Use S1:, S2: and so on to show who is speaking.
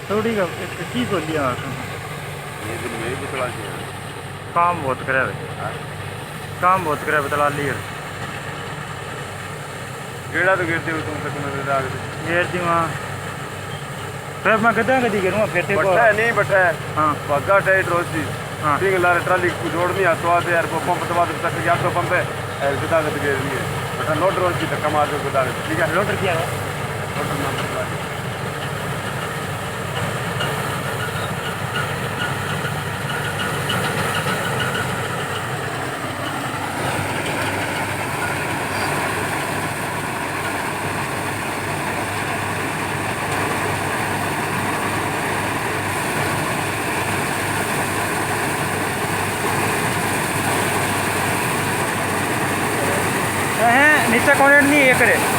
S1: थोड़ी का की को लिया
S2: ये दिन में ही बतला के
S1: काम बहुत करे काम बहुत करे बतला लिया
S2: गेड़ा तो गिरते हो तुम तक नजर आ गए
S1: ये दी वहाँ फिर मैं कहता कदी करूँगा फिर ते को
S2: बट्टा है नहीं बट्टा है
S1: हाँ
S2: भागा टाइट रोजी
S1: हाँ
S2: ठीक लारे ट्राली को जोड़नी आ तो आते यार को पंप दबा दे तक या तो पंप है ऐसे गुदा के गिर रही है बटा लोड रोजी तक कमा दो गुदा ठीक है
S1: लोटर किया है
S2: लोड नाम बतला
S1: नीचे कॉन्टेंट नहीं है करे